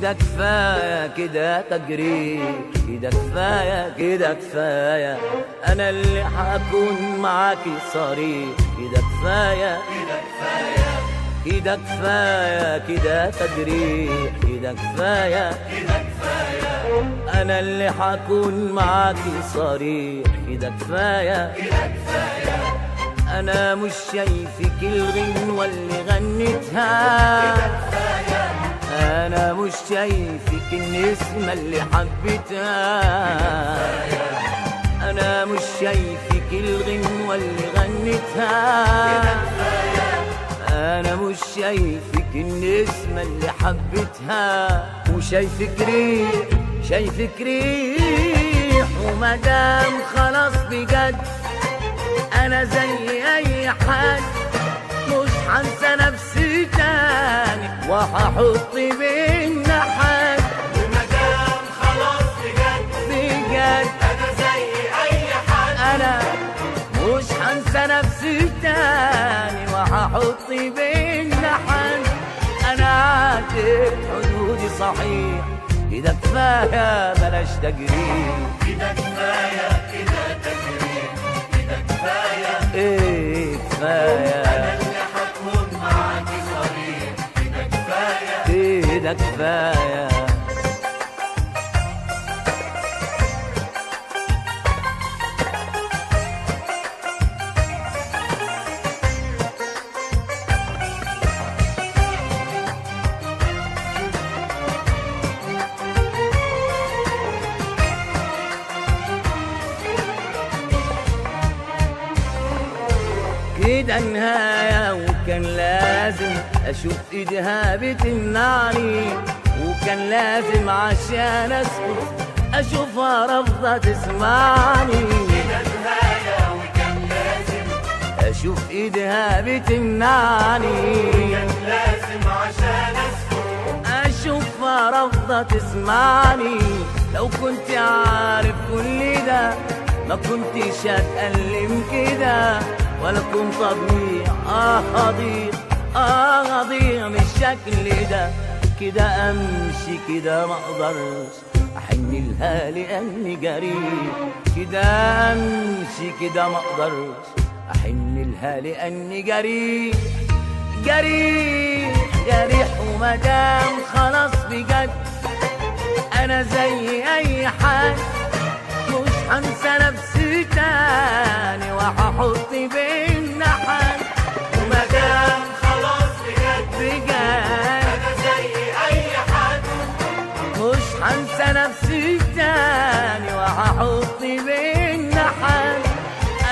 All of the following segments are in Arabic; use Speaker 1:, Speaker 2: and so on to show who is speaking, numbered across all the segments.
Speaker 1: كده كفاية كده تجريح، كده كفاية كده كفاية، أنا اللي هكون معاكي صريح. كده كفاية كده كفاية كده كفاية كده تجريح، كده كفاية كده كفاية، أنا اللي هكون معاكي صريح. كده كفاية كده كفاية، أنا مش شايفك الغنوة اللي غنتها. أنا مش شايفك النسمة اللي حبيتها. أنا مش شايفك الغنوة اللي غنتها. أنا مش شايفك النسمة اللي حبيتها. وشايفك ريح، شايفك ريح، ومدام خلاص بجد أنا زي أي حد مش هنسى نفسي تاني وهحط بينا حد.
Speaker 2: ومدام خلاص بجد
Speaker 1: بجد
Speaker 2: أنا زي أي حد،
Speaker 1: أنا مش هنسى نفسي تاني وهحط بينا حد. أنا عديت حدودي صحيح، كده كفاية بلاش تجريح.
Speaker 2: كده كفاية كده تجريح، كده كفاية
Speaker 1: إيه كفاية،
Speaker 2: أنا اللي هكون معاكي صريح. كده كفاية
Speaker 1: كده كفاية. كده نهاية، وكان لازم أشوف إيدها بتمنعني، وكان لازم عشان أسكت أشوفها رافضة تسمعني.
Speaker 2: كده نهاية وكان لازم
Speaker 1: أشوف إيدها بتمنعني،
Speaker 2: كان لازم عشان أسكت
Speaker 1: أشوفها رافضة تسمعني. لو كنت عارف كل ده ما كنتش هتألم كده، ولا كنت أضيع أضيع من الشكل ده. كده أمشي كده ما أقدرش أحن لها لأني جريح. كده أمشي كده ما أقدرش أحن لها لأني جريح. جريح ومدام خلاص بجد أنا زي أي حد مش هنسى نفسي تاني وهحط بينا حد.
Speaker 2: ومدام خلاص بجد
Speaker 1: أنا
Speaker 2: زي أي حد
Speaker 1: مش هنسى نفسي تاني وهحط بينا حد.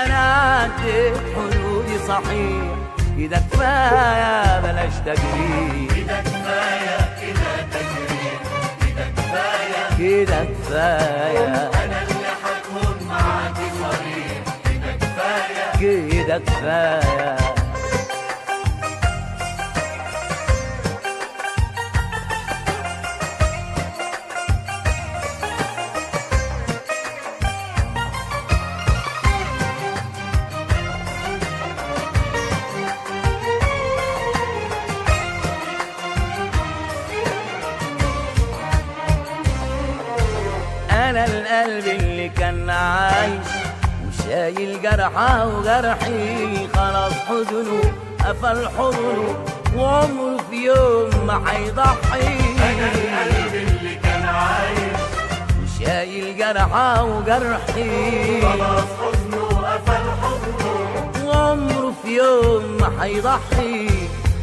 Speaker 1: أنا عديت حدودي صحيح، كده كفاية بلاش تجريح.
Speaker 2: كده كفاية كده تجريح، كده كفاية
Speaker 1: كده كفاية،
Speaker 2: أنا اللي هكون معاكي صريح. كده كفاية
Speaker 1: كده كفاية. أنا القلب اللي كان عايش وشايل جرحه وجرحي، خلاص حزنه قفل حضنه وعمره في يوم ما هيضحي.
Speaker 2: أنا القلب اللي كان عايش
Speaker 1: وشايل جرحه وجرحي،
Speaker 2: خلاص حزنه قفل حضنه
Speaker 1: وعمره في يوم ما هيضحي.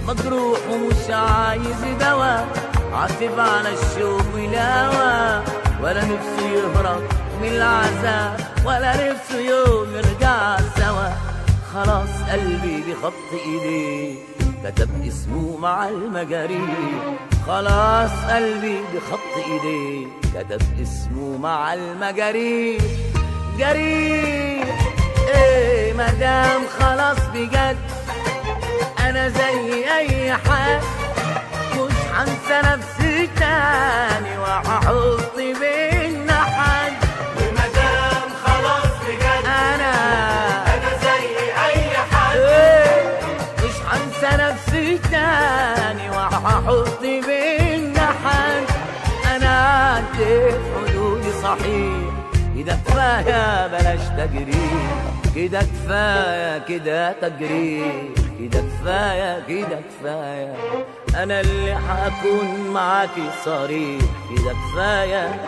Speaker 1: مجروح ومش عايز دوا، عاتب على الشوق والهوى، ولا نفسه يهرب من العذاب، ولا نفسه يوم يرجع سوا. خلاص قلبي بخط ايديه كتب اسمه مع المجاريح. خلاص قلبي بخط ايديه كتب اسمه مع المجاريح. جريح ايه مدام خلاص بجد انا زي اي حد مش هنسى نفسي تاني وهحط بينا حد.
Speaker 2: ومدام خلاص بجد
Speaker 1: انا
Speaker 2: زي أي حد
Speaker 1: مش هنسى نفسي تاني وهحط بينا حد. عديت حدودي صحيح، كده كفاية بلاش تجريح، كده كفاية كده تجريح، كده كفاية كده كفاية، أنا اللي هكون معاكي صريح، كده كفاية